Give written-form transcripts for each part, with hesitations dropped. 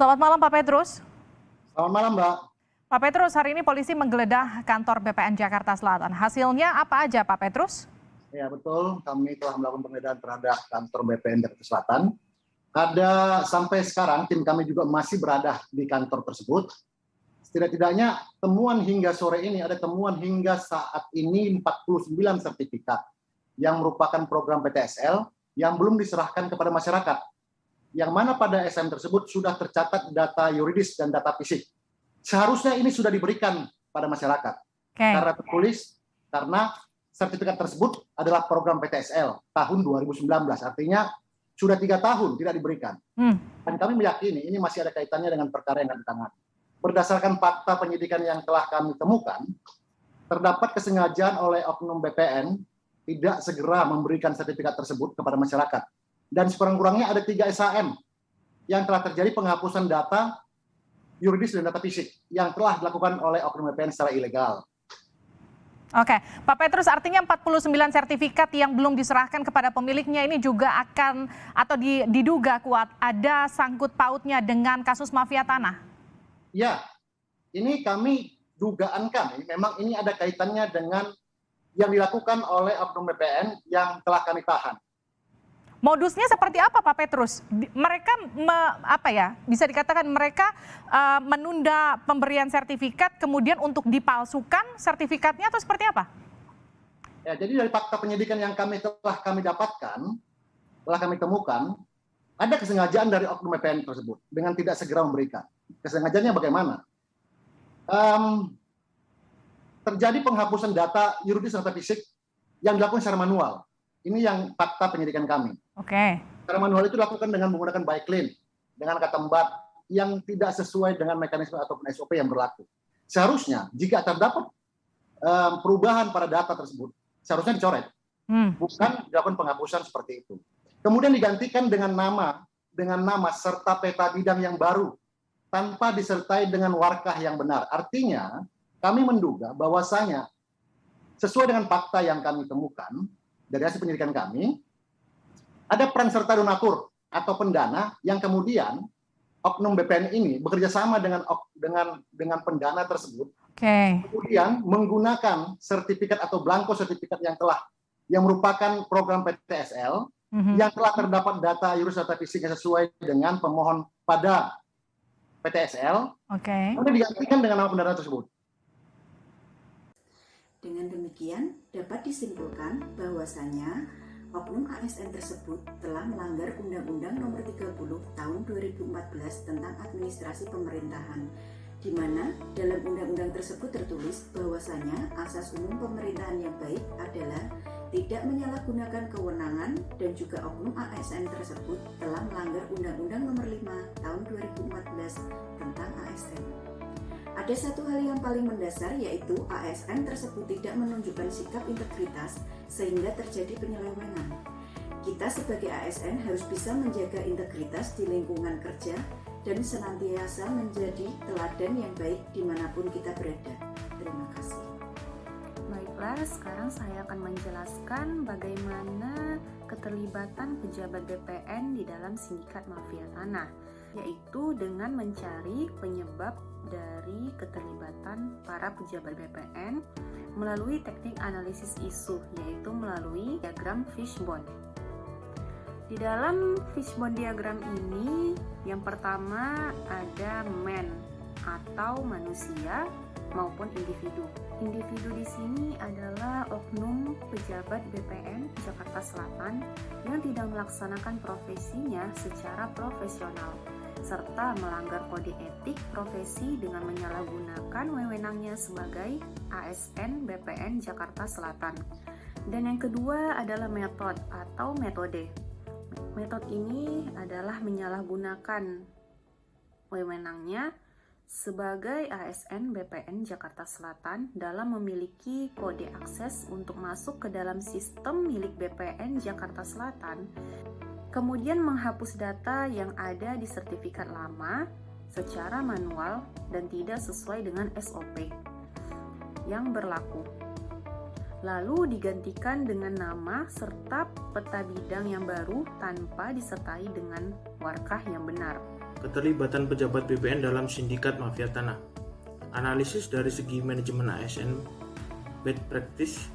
Selamat malam Pak Petrus. Selamat malam, Mbak. Pak Petrus, hari ini polisi menggeledah kantor BPN Jakarta Selatan. Hasilnya apa aja Pak Petrus? Ya betul, kami telah melakukan penggeledahan terhadap kantor BPN Jakarta Selatan. Sampai sekarang tim kami juga masih berada di kantor tersebut. Setidak-tidaknya temuan hingga sore ini ada temuan hingga saat ini 49 sertifikat yang merupakan program PTSL yang belum diserahkan kepada masyarakat. Yang mana pada SM tersebut sudah tercatat data yuridis dan data fisik. Seharusnya ini sudah diberikan pada masyarakat. Karena tertulis, karena sertifikat tersebut adalah program PTSL tahun 2019. Artinya sudah 3 tahun tidak diberikan. Dan kami meyakini ini masih ada kaitannya dengan perkara yang akan ditangani. Berdasarkan fakta penyidikan yang telah kami temukan, terdapat kesengajaan oleh oknum BPN tidak segera memberikan sertifikat tersebut kepada masyarakat. Dan sekurang-kurangnya ada 3 SHM yang telah terjadi penghapusan data yuridis dan data fisik yang telah dilakukan oleh oknum BPN secara ilegal. Oke, Pak Petrus, artinya 49 sertifikat yang belum diserahkan kepada pemiliknya ini juga akan atau diduga kuat ada sangkut pautnya dengan kasus mafia tanah? Ya, ini kami dugaankan, memang ini ada kaitannya dengan yang dilakukan oleh oknum BPN yang telah kami tahan. Modusnya seperti apa Pak Petrus? Mereka bisa dikatakan mereka menunda pemberian sertifikat kemudian untuk dipalsukan sertifikatnya atau seperti apa? Ya, jadi dari fakta penyidikan yang telah kami dapatkan, telah kami temukan, ada kesengajaan dari oknum BPN tersebut dengan tidak segera memberikan. Kesengajaannya bagaimana? Terjadi penghapusan data yuridis dan data fisik yang dilakukan secara manual. Ini yang fakta penyidikan kami. Oke. Secara manual itu dilakukan dengan menggunakan byclean, dengan kata embat yang tidak sesuai dengan mekanisme ataupun SOP yang berlaku. Seharusnya jika terdapat perubahan pada data tersebut, seharusnya dicoret, bukan dilakukan penghapusan seperti itu. Kemudian digantikan dengan nama serta peta bidang yang baru tanpa disertai dengan warkah yang benar. Artinya kami menduga bahwasanya sesuai dengan fakta yang kami temukan dari hasil penyidikan kami, ada peran serta donatur atau pendana yang kemudian oknum BPN ini bekerja sama dengan pendana tersebut. Kemudian menggunakan sertifikat atau blanko sertifikat yang merupakan program PTSL yang telah terdapat data yuridis data fisiknya sesuai dengan pemohon pada PTSL. Kemudian digantikan dengan nama pendana tersebut. Dengan demikian, dapat disimpulkan bahwasanya oknum ASN tersebut telah melanggar Undang-Undang Nomor 30 Tahun 2014 tentang Administrasi Pemerintahan, di mana dalam undang-undang tersebut tertulis bahwasanya asas umum pemerintahan yang baik adalah tidak menyalahgunakan kewenangan, dan juga oknum ASN tersebut telah melanggar Undang-Undang Nomor 5 Tahun 2014 tentang ASN. Ada satu hal yang paling mendasar, yaitu ASN tersebut tidak menunjukkan sikap integritas sehingga terjadi penyelewengan. Kita sebagai ASN harus bisa menjaga integritas di lingkungan kerja dan senantiasa menjadi teladan yang baik dimanapun kita berada. Terima kasih. Baiklah, sekarang saya akan menjelaskan bagaimana keterlibatan pejabat BPN di dalam sindikat mafia tanah, yaitu dengan mencari penyebab dari keterlibatan para pejabat BPN melalui teknik analisis isu, yaitu melalui diagram fishbone. Di dalam fishbone diagram ini, yang pertama ada man atau manusia maupun individu. Individu di sini adalah oknum pejabat BPN Jakarta Selatan yang tidak melaksanakan profesinya secara profesional, serta melanggar kode etik profesi dengan menyalahgunakan wewenangnya sebagai ASN BPN Jakarta Selatan. Dan yang kedua adalah metode. Metode ini adalah menyalahgunakan wewenangnya sebagai ASN BPN Jakarta Selatan dalam memiliki kode akses untuk masuk ke dalam sistem milik BPN Jakarta Selatan, kemudian menghapus data yang ada di sertifikat lama secara manual dan tidak sesuai dengan SOP yang berlaku. Lalu digantikan dengan nama serta peta bidang yang baru tanpa disertai dengan warkah yang benar. keterlibatan pejabat BPN dalam sindikat mafia tanah. Analisis dari segi manajemen ASN bad practice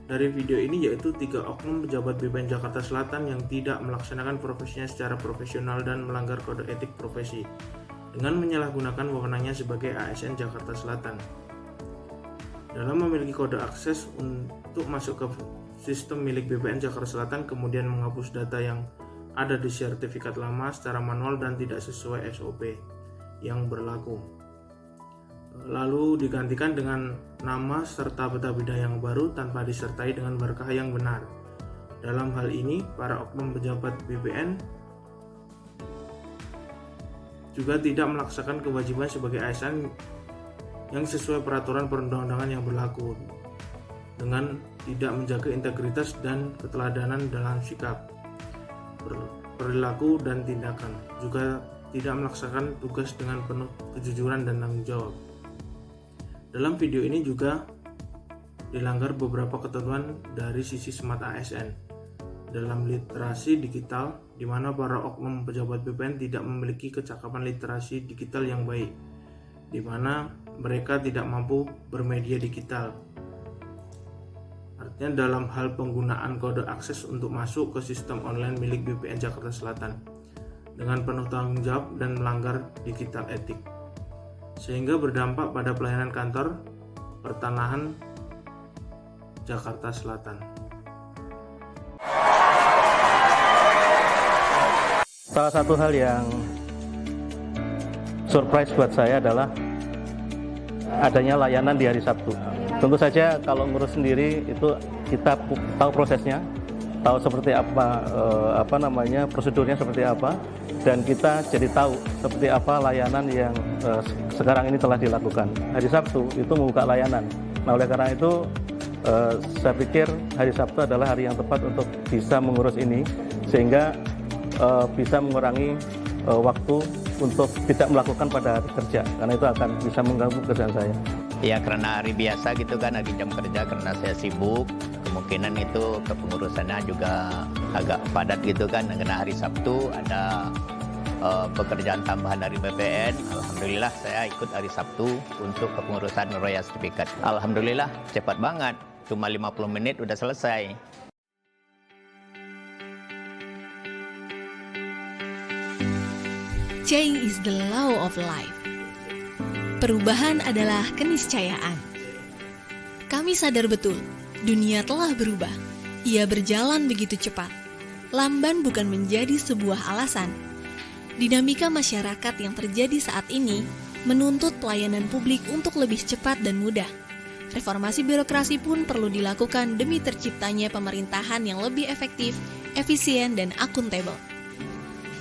dari video ini yaitu 3 oknum pejabat BPN Jakarta Selatan yang tidak melaksanakan profesinya secara profesional dan melanggar kode etik profesi dengan menyalahgunakan wewenangnya sebagai ASN Jakarta Selatan dalam memiliki kode akses untuk masuk ke sistem milik BPN Jakarta Selatan, kemudian menghapus data yang ada di sertifikat lama secara manual dan tidak sesuai SOP yang berlaku, lalu digantikan dengan nama serta peta bidang yang baru tanpa disertai dengan markah yang benar. Dalam hal ini, para oknum pejabat BPN juga tidak melaksanakan kewajiban sebagai ASN yang sesuai peraturan perundang-undangan yang berlaku, dengan tidak menjaga integritas dan keteladanan dalam sikap, perilaku, dan tindakan, juga tidak melaksanakan tugas dengan penuh kejujuran dan tanggung jawab. Dalam video ini juga dilanggar beberapa ketentuan dari sisi smart ASN dalam literasi digital, di mana para oknum pejabat BPN tidak memiliki kecakapan literasi digital yang baik, di mana mereka tidak mampu bermedia digital. Artinya dalam hal penggunaan kode akses untuk masuk ke sistem online milik BPN Jakarta Selatan dengan penuh tanggung jawab dan melanggar digital etik, sehingga berdampak pada pelayanan kantor pertanahan Jakarta Selatan. Salah satu hal yang surprise buat saya adalah adanya layanan di hari Sabtu. Tentu saja kalau ngurus sendiri itu kita tahu prosesnya, tahu seperti apa prosedurnya seperti apa, dan kita jadi tahu seperti apa layanan yang sekarang ini telah dilakukan. Hari Sabtu itu membuka layanan. Nah, oleh karena itu saya pikir hari Sabtu adalah hari yang tepat untuk bisa mengurus ini, sehingga bisa mengurangi waktu untuk tidak melakukan pada hari kerja, karena itu akan bisa mengganggu pekerjaan saya. Ya, karena hari biasa gitu kan, hari jam kerja, karena saya sibuk, kemungkinan itu kepengurusannya juga agak padat gitu kan. Karena hari Sabtu ada pekerjaan tambahan dari BPN. Alhamdulillah saya ikut hari Sabtu untuk kepengurusan Royal Sertifikat. Alhamdulillah cepat banget, cuma 50 menit udah selesai. Change is the law of life. Perubahan adalah keniscayaan. Kami sadar betul, dunia telah berubah. Ia berjalan begitu cepat. Lamban bukan menjadi sebuah alasan. Dinamika masyarakat yang terjadi saat ini menuntut pelayanan publik untuk lebih cepat dan mudah. Reformasi birokrasi pun perlu dilakukan demi terciptanya pemerintahan yang lebih efektif, efisien, dan akuntabel.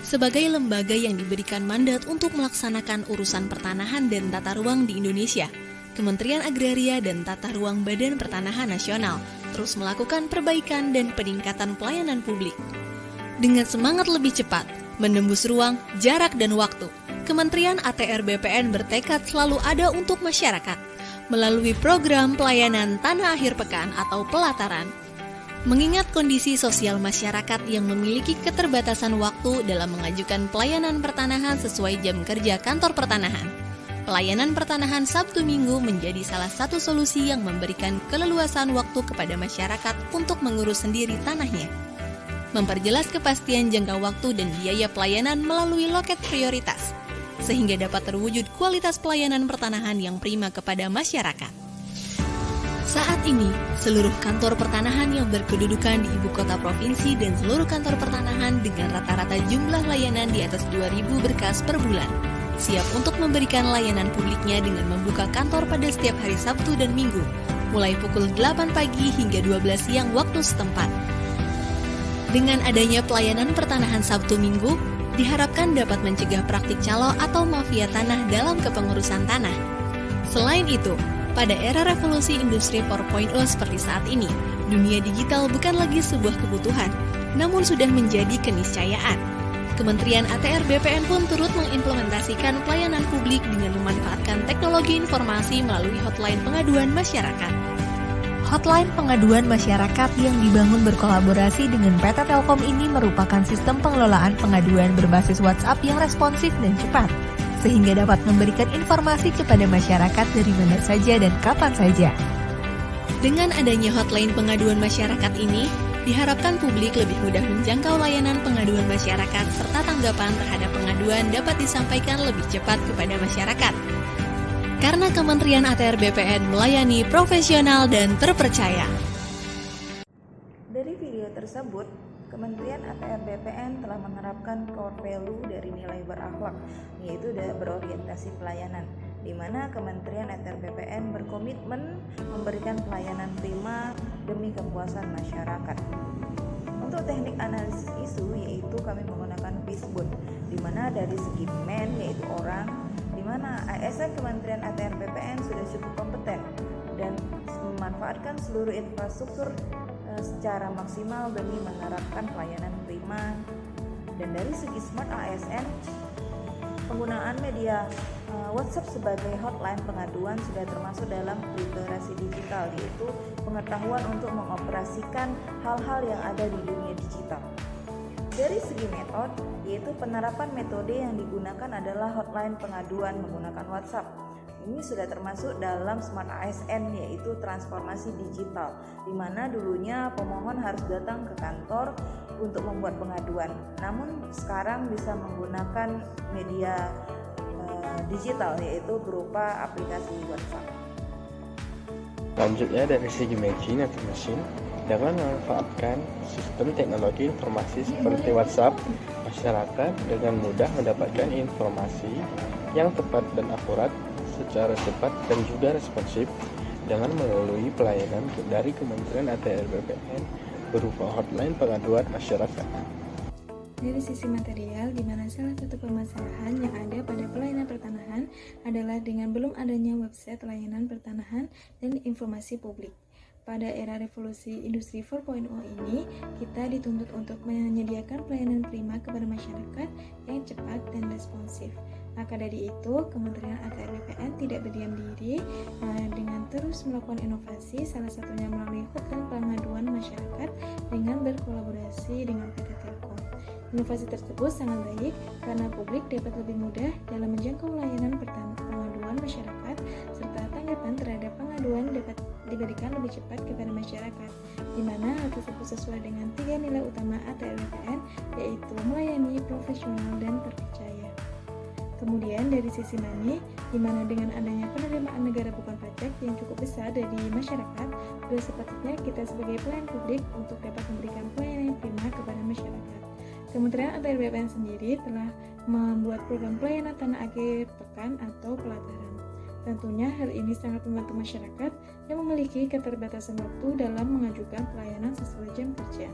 Sebagai lembaga yang diberikan mandat untuk melaksanakan urusan pertanahan dan tata ruang di Indonesia, Kementerian Agraria dan Tata Ruang Badan Pertanahan Nasional terus melakukan perbaikan dan peningkatan pelayanan publik. Dengan semangat lebih cepat, menembus ruang, jarak, dan waktu, Kementerian ATR BPN bertekad selalu ada untuk masyarakat melalui program pelayanan Tanah Akhir Pekan atau pelataran. Mengingat kondisi sosial masyarakat yang memiliki keterbatasan waktu dalam mengajukan pelayanan pertanahan sesuai jam kerja kantor pertanahan, pelayanan pertanahan Sabtu Minggu menjadi salah satu solusi yang memberikan keleluasan waktu kepada masyarakat untuk mengurus sendiri tanahnya. Memperjelas kepastian jangka waktu dan biaya pelayanan melalui loket prioritas, sehingga dapat terwujud kualitas pelayanan pertanahan yang prima kepada masyarakat. Saat ini, seluruh kantor pertanahan yang berkedudukan di ibu kota provinsi dan seluruh kantor pertanahan dengan rata-rata jumlah layanan di atas 2.000 berkas per bulan, siap untuk memberikan layanan publiknya dengan membuka kantor pada setiap hari Sabtu dan Minggu, mulai pukul 8 pagi hingga 12 siang waktu setempat. Dengan adanya pelayanan pertanahan Sabtu Minggu, diharapkan dapat mencegah praktik calo atau mafia tanah dalam kepengurusan tanah. Selain itu, pada era revolusi industri 4.0 seperti saat ini, dunia digital bukan lagi sebuah kebutuhan, namun sudah menjadi keniscayaan. Kementerian ATR BPN pun turut mengimplementasikan pelayanan publik dengan memanfaatkan teknologi informasi melalui hotline pengaduan masyarakat. Hotline pengaduan masyarakat yang dibangun berkolaborasi dengan PT Telkom ini merupakan sistem pengelolaan pengaduan berbasis WhatsApp yang responsif dan cepat, sehingga dapat memberikan informasi kepada masyarakat dari mana saja dan kapan saja. Dengan adanya hotline pengaduan masyarakat ini, diharapkan publik lebih mudah menjangkau layanan pengaduan masyarakat serta tanggapan terhadap pengaduan dapat disampaikan lebih cepat kepada masyarakat. Karena Kementerian ATR BPN melayani profesional dan terpercaya. Dari video tersebut, Kementerian ATR BPN telah menerapkan core value dari nilai berakhlak, yaitu berorientasi pelayanan, di mana Kementerian ATR BPN berkomitmen memberikan pelayanan prima demi kepuasan masyarakat. Untuk teknik analisis isu, yaitu kami menggunakan fishbone, di mana dari segi man, yaitu orang, di mana ASN Kementerian ATR BPN sudah cukup kompeten dan memanfaatkan seluruh infrastruktur secara maksimal demi menerapkan pelayanan prima. Dan dari segi smart ASN, penggunaan media WhatsApp sebagai hotline pengaduan sudah termasuk dalam literasi digital, yaitu pengetahuan untuk mengoperasikan hal-hal yang ada di dunia digital. Dari segi metode, yaitu penerapan metode yang digunakan adalah hotline pengaduan menggunakan WhatsApp. Ini sudah termasuk dalam Smart ASN, yaitu transformasi digital, di mana dulunya pemohon harus datang ke kantor untuk membuat pengaduan. Namun sekarang bisa menggunakan media digital, yaitu berupa aplikasi WhatsApp. Selanjutnya dari segi machine atau mesin, dengan memanfaatkan sistem teknologi informasi seperti WhatsApp, masyarakat dengan mudah mendapatkan informasi yang tepat dan akurat secara cepat dan juga responsif dengan melalui pelayanan dari Kementerian ATR BPN berupa hotline pengaduan masyarakat. Dari sisi material, di mana salah satu permasalahan yang ada pada pelayanan pertanahan adalah dengan belum adanya website layanan pertanahan dan informasi publik. Pada era revolusi industri 4.0 ini, kita dituntut untuk menyediakan pelayanan prima kepada masyarakat yang cepat dan responsif. Maka dari itu, Kementerian ATR BPN tidak berdiam diri dengan terus melakukan inovasi, salah satunya melalui hotline pengaduan masyarakat dengan berkolaborasi dengan PT Telkom. Inovasi tersebut sangat baik karena publik dapat lebih mudah dalam menjangkau layanan pengaduan masyarakat, serta tanggapan terhadap pengaduan dapat diberikan lebih cepat kepada masyarakat, di mana hal tersebut sesuai dengan 3 nilai utama ATR BPN, yaitu melayani, profesional, dan terpercaya. Kemudian dari sisi money, di mana dengan adanya penerimaan negara bukan pajak yang cukup besar dari masyarakat, sudah sepatutnya kita sebagai pelayan publik untuk dapat memberikan pelayanan yang prima kepada masyarakat. Kementerian ATR BPN sendiri telah membuat program pelayanan tanah akhir pekan atau pelataran. Tentunya hal ini sangat membantu masyarakat yang memiliki keterbatasan waktu dalam mengajukan pelayanan sesuai jam kerja.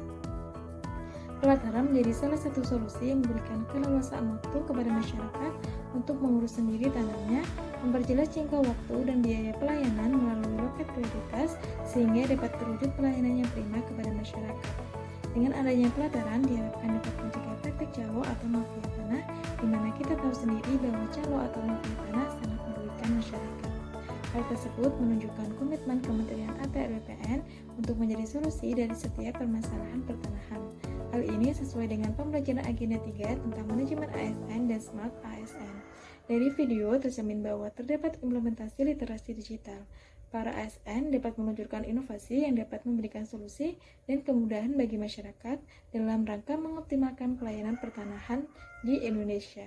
Pelataran menjadi salah satu solusi yang memberikan keleluasaan waktu kepada masyarakat untuk mengurus sendiri tanahnya, memperjelas jangka waktu dan biaya pelayanan melalui loket prioritas sehingga dapat terwujud pelayanan yang prima kepada masyarakat. Dengan adanya pelataran diharapkan dapat mencegah praktik calo atau mafia tanah, di mana kita tahu sendiri bahwa calo atau mafia tanah sangat merugikan masyarakat. Hal tersebut menunjukkan komitmen Kementerian ATR BPN untuk menjadi solusi dari setiap permasalahan pertanahan. Hal ini sesuai dengan pembelajaran agenda 3 tentang manajemen ASN dan Smart ASN. Dari video tercermin bahwa terdapat implementasi literasi digital. Para ASN dapat meluncurkan inovasi yang dapat memberikan solusi dan kemudahan bagi masyarakat dalam rangka mengoptimalkan pelayanan pertanahan di Indonesia.